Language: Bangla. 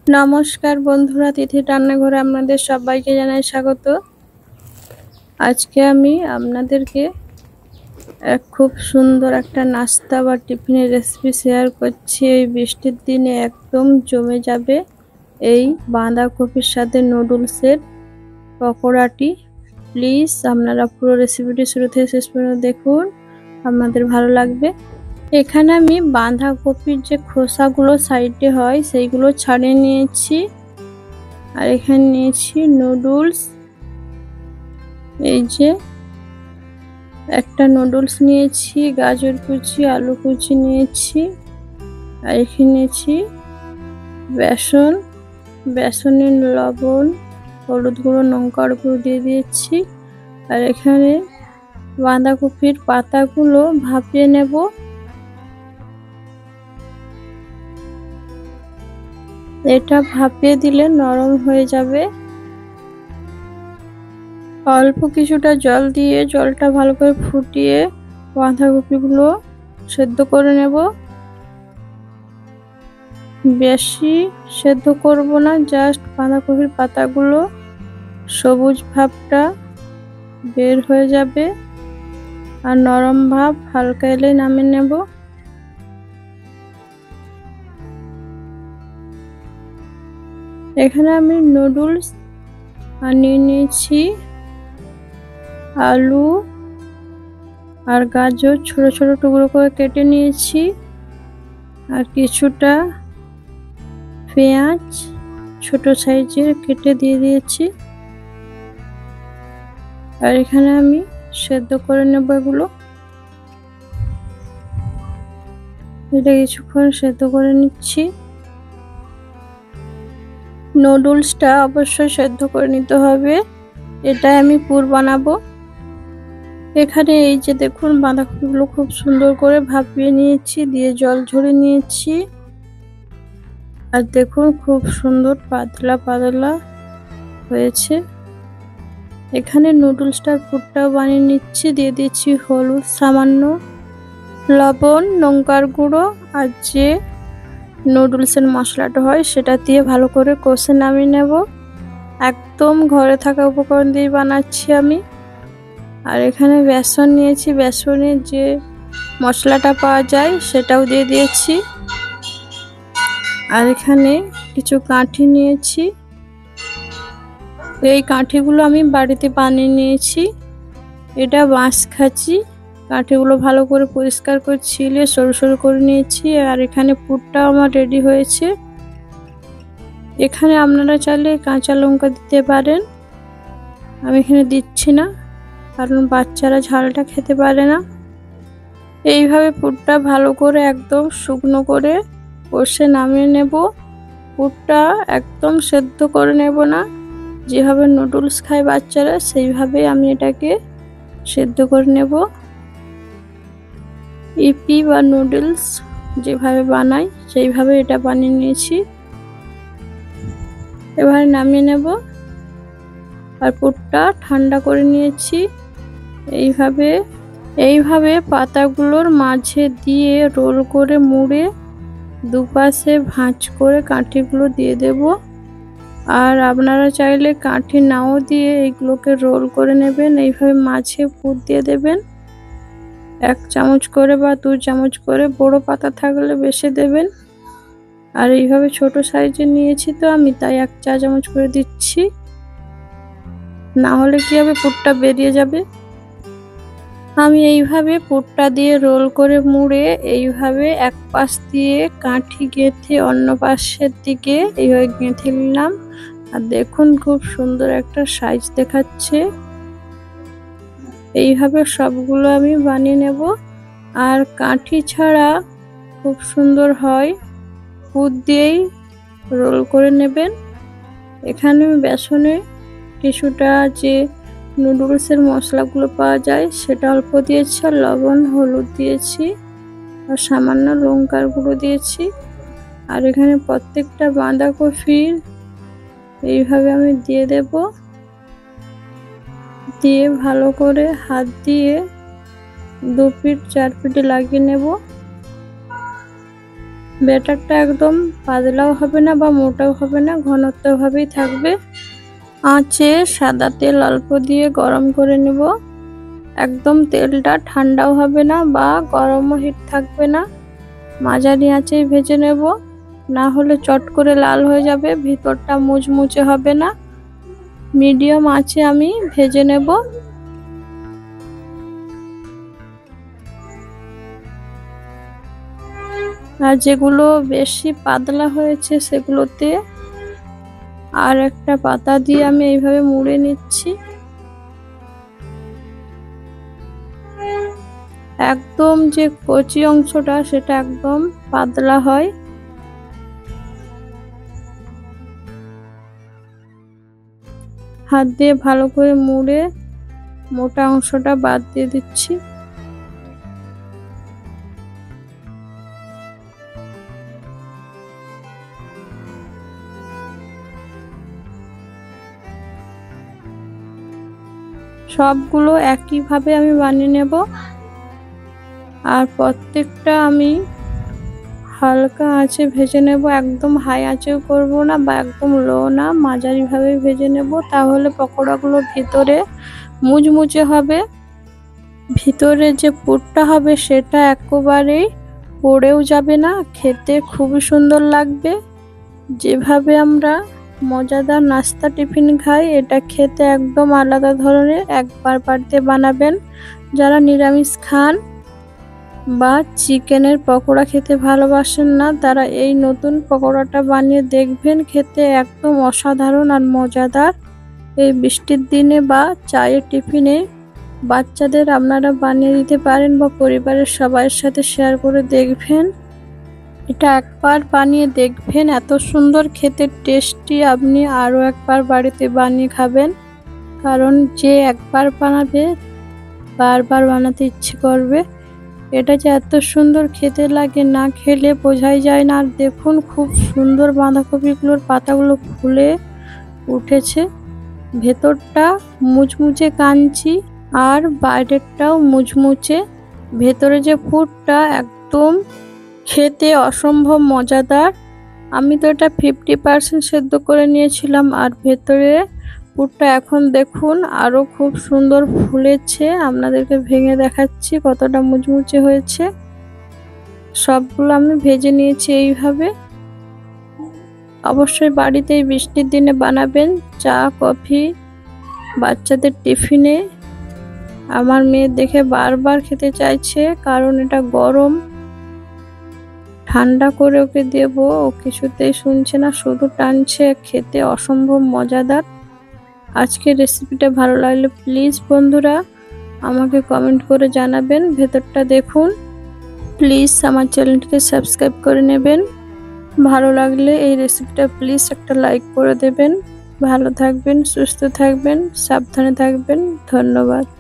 নমস্কার বন্ধুরা, তিথি রান্নাঘরে আপনাদের সবাইকে জানাই স্বাগত। আজকে আমি আপনাদেরকে খুব সুন্দর একটা নাস্তা বা টিফিনের রেসিপি শেয়ার করছি। এই বৃষ্টির দিনে একদম জমে যাবে এই বাঁধাকপির সাথে নুডলসের পকোড়াটি। প্লিজ আপনারা পুরো রেসিপিটি শুরু থেকে শেষ পর্যন্ত দেখুন, আপনাদের ভালো লাগবে। এখানে আমি বাঁধাকপির যে খোসাগুলো সাইডে হয় সেইগুলো ছাড়িয়ে নিয়েছি। আর এখানে নিয়েছি নুডলস, এই যে একটা নুডলস নিয়েছি, গাজর কুচি, আলু কুচি নিয়েছি। আর এখানে নিয়েছি বেসন, বেসনের লবণ, হলুদ গুঁড়ো, লঙ্কার গুঁড়ো দিয়ে দিয়েছি। আর এখানে বাঁধাকপির পাতাগুলো ভাপিয়ে নেব। এটা ভাপিয়ে দিলে নরম হয়ে যাবে। অল্প কিছুটা জল দিয়ে জলটা ভালো করে ফুটিয়ে বাঁধাকপিগুলো সেদ্ধ করে নেব। বেশি সেদ্ধ করব না, জাস্ট বাঁধাকপির পাতাগুলো সবুজ ভাবটা বের হয়ে যাবে আর নরম ভাব হালকা এলে নামিয়ে নেব। এখানে আমি নুডলস বানিয়ে নিয়েছি, আলু আর গাজর ছোট ছোট টুকরো করে কেটে নিয়েছি, আর কিছুটা পেঁয়াজ ছোট সাইজের কেটে দিয়ে দিয়েছি। আর এখানে আমি সেদ্ধ করে নেব এগুলো। এটা কিছুক্ষণ সেদ্ধ করে নিচ্ছি। নুডলসটা অবশ্যই সেদ্ধ করে নিতে হবে, এটাই আমি পুর বানাবো। এখানে এই যে দেখুন বাঁধাকপিগুলো খুব সুন্দর করে ভাপিয়ে নিয়েছি, দিয়ে জল ঝরিয়ে নিয়েছি। আর দেখুন খুব সুন্দর পাতলা পাতলা হয়েছে। এখানে নুডলসটার পুরটাও বানিয়ে নিচ্ছি, দিয়ে দিচ্ছি হলুদ সামান্য, লবণ, লঙ্কার গুঁড়ো আর যে নুডলসের মশলাটা হয় সেটা দিয়ে ভালো করে কষে নামিয়ে নেব। একদম ঘরে থাকা উপকরণ দিয়ে বানাচ্ছি আমি। আর এখানে বেসন নিয়েছি, বেসনের যে মশলাটা পাওয়া যায় সেটাও দিয়ে দিয়েছি। আর এখানে কিছু কাঠি নিয়েছি, এই কাঠিগুলো আমি বাড়িতে বানিয়ে নিয়েছি। এটা বাঁশকাঠি, কাঠিগুলো ভালো করে পরিষ্কার করে ছিলে সরু সরু করে নিয়েছি। আর এখানে পুরটাও আমার রেডি হয়েছে। এখানে আপনারা চাইলে কাঁচা লঙ্কা দিতে পারেন, আমি এখানে দিচ্ছি না কারণ বাচ্চারা ঝালটা খেতে পারে না। এইভাবে পুরটা ভালো করে একদম শুকনো করে কষে নামিয়ে নেব। পুরটা একদম সেদ্ধ করে নেব না, যেভাবে নুডলস খায় বাচ্চারা সেইভাবে আমি এটাকে সেদ্ধ করে নেব। ইপি বা নুডলস যেভাবে বানাই সেইভাবে এটা বানিয়ে নিয়েছি। এবার নামিয়ে নেব। আর পুরটা ঠান্ডা করে নিয়েছি। এইভাবে পাতাগুলোর মাঝে দিয়ে রোল করে মুড়ে দুপাশে ভাঁজ করে কাঠিগুলো দিয়ে দেব। আর আপনারা চাইলে কাঠি নাও দিয়ে এগুলোকে রোল করে নেবেন। এইভাবে মাঝে পুর দিয়ে দেবেন, 1 চামচ করে বা 2 চামচ করে, বড় পাতা থাকলে বেশি দেবেন। আর এইভাবে ছোট সাইজের নিয়েছি তো আমি, তাই 1 চা চামচ করে দিচ্ছি, না হলে কি হবে পুরটা বেরিয়ে যাবে। আমি এইভাবে পুরটা দিয়ে রোল করে মুড়ে এইভাবে এক পাশ দিয়ে কাঠি গেঁথে অন্য পাশের দিকে এইভাবে গেঁথে নিলাম। আর দেখুন খুব সুন্দর একটা সাইজ দেখাচ্ছে। এইভাবে সবগুলো আমি বানিয়ে নেব। আর কাঠি ছাড়া খুব সুন্দর হয়, পুর দিয়েই রোল করে নেবেন। এখানে বেসনে কিছুটা যে নুডলসের মশলাগুলো পাওয়া যায় সেটা অল্প দিয়েছি, আর লবণ হলুদ দিয়েছি, আর সামান্য লঙ্কার গুঁড়ো দিয়েছি। আর এখানে প্রত্যেকটা বাঁধাকপির এইভাবে আমি দিয়ে দেব, দিয়ে ভালো করে হাত দিয়ে 2 পিঠ 4 পিঠে লাগিয়ে নেব। ব্যাটারটা একদম পাতলাও হবে না বা মোটাও হবে না, ঘনত্বভাবেই থাকবে। আঁচে সাদা তেল অল্প দিয়ে গরম করে নেব। একদম তেলটা ঠান্ডাও হবে না বা গরমও হিট থাকবে না, মাঝারি আঁচেই ভেজে নেব, না হলে চট করে লাল হয়ে যাবে, ভিতরটা মুচমুচে হবে না। মিডিয়াম আঁচে আমি ভেজে নেব। আর যেগুলো বেশি পাতলা হয়েছে সেগুলোতে আর একটা পাতা দিয়ে আমি এইভাবে মুড়ে নিচ্ছি। একদম যে কচি অংশটা সেটা একদম পাতলা হয়। হাত দিয়ে ভালো করে মুড়ে মোটা অংশটা বাদ দিয়ে দিচ্ছি। সবগুলো একইভাবে আমি বানিয়ে নেব। আর প্রত্যেকটা আমি হালকা আঁচে ভেজে নেব, একদম হাই আঁচেও করব না বা একদম লো না, মাঝারিভাবে ভেজে নেব। তাহলে পকোড়াগুলো ভিতরে মুচমুচে হবে, ভিতরে যে পুরটা হবে সেটা একেবারেই পড়েও যাবে না, খেতে খুবই সুন্দর লাগবে। যেভাবে আমরা মজাদার নাস্তা টিফিন খাই, এটা খেতে একদম আলাদা ধরনের। একবার বাড়িতে বানাবেন। যারা নিরামিষ খান বা চিকেনের পকোড়া খেতে ভালোবাসেন না, তারা এই নতুন পকোড়াটা বানিয়ে দেখবেন, খেতে একদম অসাধারণ আর মজাদার। এই বৃষ্টির দিনে বা চায়ের টিফিনে বাচ্চাদের আপনারা বানিয়ে দিতে পারেন বা পরিবারের সবার সাথে শেয়ার করে দেখবেন। এটা একবার বানিয়ে দেখবেন, এত সুন্দর খেতে টেস্টি, আপনি আরও একবার বাড়িতে বানিয়ে খাবেন। কারণ যে একবার বানাবে বারবার বানাতে ইচ্ছে করবে। এটা যে এত সুন্দর খেতে লাগে, না খেলে বোঝাই যায় না। আর দেখুন খুব সুন্দর বাঁধাকপিগুলোর পাতাগুলো ফুলে উঠেছে, ভেতরটা মুচমুচে কাঞ্চি আর বাইরেরটাও মুচমুচে। ভেতরে যে পুরটা একদম খেতে অসম্ভব মজাদার। আমি তো এটা 50% সেদ্ধ করে নিয়েছিলাম, আর ভেতরে পুরটা এখন দেখুন আরো খুব সুন্দর ফুলেছে। আপনাদেরকে ভেঙে দেখাচ্ছি কতটা মুচমুচে হয়েছে। সবগুলো আমি ভেজে নিয়েছি এইভাবে। অবশ্যই বাড়িতে এই বৃষ্টির দিনে বানাবেন, চা কফি বাচ্চাদের টিফিনে। আমার মেয়ে দেখে বারবার খেতে চাইছে, কারণ এটা গরম, ঠান্ডা করে ওকে দেবো, ও কিছুতেই শুনছে না, শুধু টানছে। খেতে অসম্ভব মজাদার। আজকের রেসিপিটা ভালো লাগলে প্লিজ বন্ধুরা আমাকে কমেন্ট করে জানাবেন। ভেতরটা দেখুন। প্লিজ আমার চ্যানেলটিকে সাবস্ক্রাইব করে নেবেন। ভালো লাগলে এই রেসিপিটা প্লিজ একটা লাইক করে দেবেন। ভালো থাকবেন, সুস্থ থাকবেন, সাবধানে থাকবেন। ধন্যবাদ।